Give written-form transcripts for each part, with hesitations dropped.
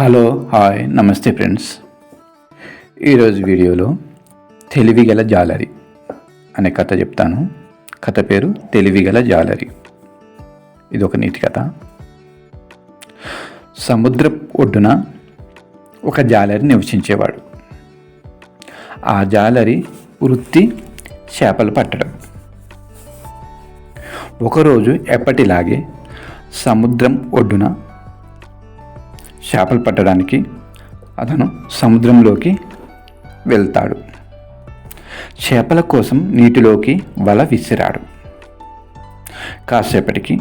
Hello hi నమస్తే friends. ఈరోజు వీడియోలో తెలివిగల జాలరి అనే కథ చెప్తాను. కథ పేరు తెలివిగల జాలరి. ఇది ఒక నీతి కథ. సముద్ర ఒడ్డున ఒక జాలరి నివసించేవాడు. ఆ జాలరి వృత్తి చేపలు పట్టడం. ఒకరోజు ఎప్పటిలాగే సముద్రం ఒడ్డున చేపలు పట్టడానికి అతను సముద్రంలోకి వెళ్తాడు. చేపల కోసం నీటిలోకి వల విసిరాడు. కాసేపటికి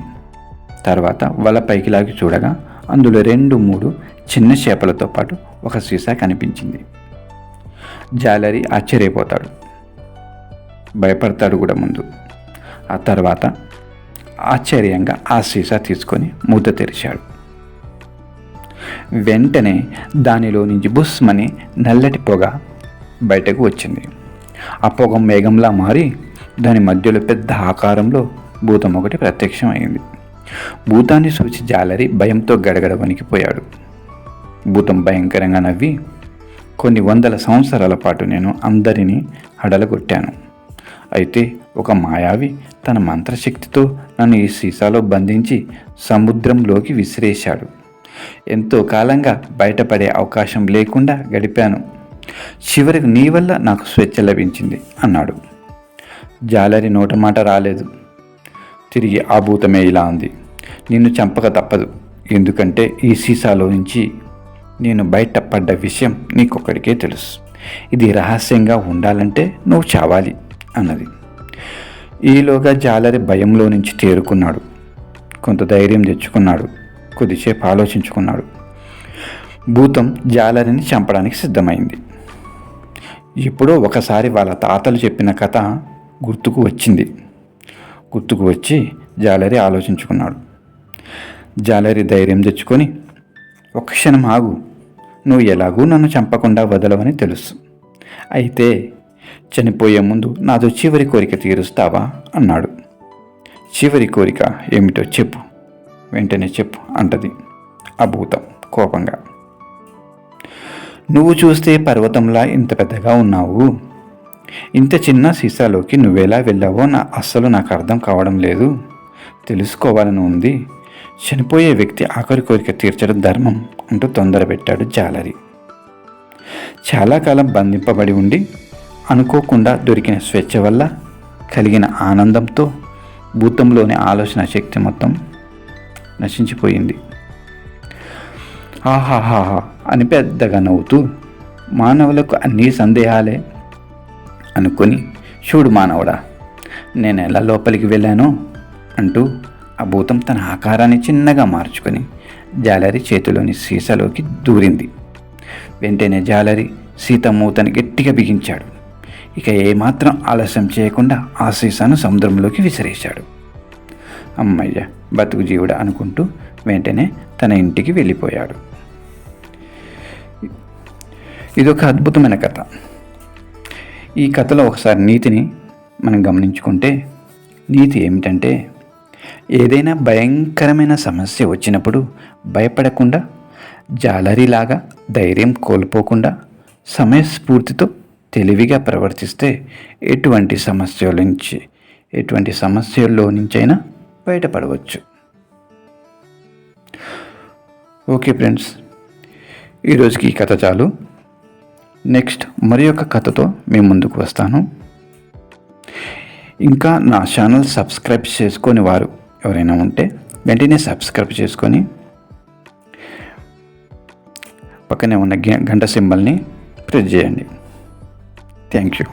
తర్వాత వల పైకి లాగి చూడగా అందులో 2-3 చిన్న చేపలతో పాటు ఒక సీసా కనిపించింది. జాలరి ఆశ్చర్యపోతాడు, భయపడతాడు కూడా ముందు. ఆ తర్వాత ఆశ్చర్యంగా ఆ సీసా తీసుకొని మూత తెరిచాడు. వెంటనే దానిలో నుంచి బుస్మని నల్లటి పొగ బయటకు వచ్చింది. ఆ పొగ మేఘంలా మారి దాని మధ్యలో పెద్ద ఆకారంలో భూతం ఒకటి ప్రత్యక్షమైంది. భూతాన్ని చూసి జాలరి భయంతో గడగడ వణికిపోయాడు. భూతం భయంకరంగా నవ్వి, కొన్ని 100 సంవత్సరాల పాటు నేను అందరినీ హడలగొట్టాను. అయితే ఒక మాయావి తన మంత్రశక్తితో నన్ను ఈ సీసాలో బంధించి సముద్రంలోకి విసిరేశాడు. ఎంతో కాలంగా బయటపడే అవకాశం లేకుండా గడిపాను. చివరికి నీ వల్ల నాకు స్వేచ్ఛ లభించింది అన్నాడు. జాలరి నోటమాట రాలేదు. తిరిగి ఆ భూతమే ఇలా అంది, నిన్ను చంపక తప్పదు. ఎందుకంటే ఈ సీసాలో నుంచి నేను బయటపడ్డ విషయం నీకొక్కడికే తెలుసు. ఇది రహస్యంగా ఉండాలంటే నువ్వు చావాలి అన్నది. ఈలోగా జాలరి భయంలో నుంచి తేరుకున్నాడు. కొంత ధైర్యం తెచ్చుకున్నాడు. కొద్దిసేపు ఆలోచించుకున్నాడు. భూతం జాలరిని చంపడానికి సిద్ధమైంది. ఎప్పుడో ఒకసారి వాళ్ళ తాతలు చెప్పిన కథ గుర్తుకు వచ్చి జాలరి ఆలోచించుకున్నాడు. జాలరి ధైర్యం తెచ్చుకొని, ఒక్క క్షణం ఆగు, నువ్వు ఎలాగూ నన్ను చంపకుండా వదలవని తెలుసు. అయితే చనిపోయే ముందు నాతో చివరి కోరిక తీరుస్తావా అన్నాడు. చివరి కోరిక ఏమిటో చెప్పు, వెంటనే చెప్పు అంటది ఆ భూతం కోపంగా. నువ్వు చూస్తే పర్వతంలా ఇంత పెద్దగా ఉన్నావు. ఇంత చిన్న సీసాలోకి నువ్వెలా వెళ్ళావో అస్సలు నాకు అర్థం కావడం లేదు. తెలుసుకోవాలని ఉంది. చనిపోయే వ్యక్తి ఆఖరి కోరిక తీర్చడం ధర్మం అంటూ తొందర పెట్టాడు జాలరి. చాలా కాలం బంధింపబడి ఉండి అనుకోకుండా దొరికిన స్వేచ్ఛ వల్ల కలిగిన ఆనందంతో భూతంలోని ఆలోచన శక్తి మొత్తం నశించిపోయింది. ఆహాహాహా అని పెద్దగా నవ్వుతూ, మానవులకు అన్నీ సందేహాలే అనుకొని, చూడు మానవుడా, నేను ఎలా లోపలికి వెళ్ళానో అంటూ ఆ భూతం తన ఆకారాన్ని చిన్నగా మార్చుకొని జాలరి చేతిలోని సీసాలోకి దూరింది. వెంటనే జాలరి సీత మూతని గట్టిగా బిగించాడు. ఇక ఏమాత్రం ఆలస్యం చేయకుండా ఆ సీసాను సముద్రంలోకి విసిరేశాడు. అమ్మయ్య, బతుకు జీవుడా అనుకుంటూ వెంటనే తన ఇంటికి వెళ్ళిపోయాడు. ఇదొక అద్భుతమైన కథ. ఈ కథలో ఒకసారి నీతిని మనం గమనించుకుంటే, నీతి ఏమిటంటే, ఏదైనా భయంకరమైన సమస్య వచ్చినప్పుడు భయపడకుండా, జాలరిలాగా ధైర్యం కోల్పోకుండా సమయస్ఫూర్తితో తెలివిగా ప్రవర్తిస్తే ఎటువంటి సమస్యల్లో నుంచైనా బయటపడవచ్చు. ఓకే ఫ్రెండ్స్, ఈరోజుకి ఈ కథ చాలు. నెక్స్ట్ మరి ఒక కథతో మీ ముందుకు వస్తాను. ఇంకా నా ఛానల్ సబ్స్క్రైబ్ చేసుకొని వారు ఎవరైనా ఉంటే వెంటనే సబ్స్క్రైబ్ చేసుకొని పక్కనే ఉన్న గంట సింబల్ని ప్రెస్ చేయండి. Thank you.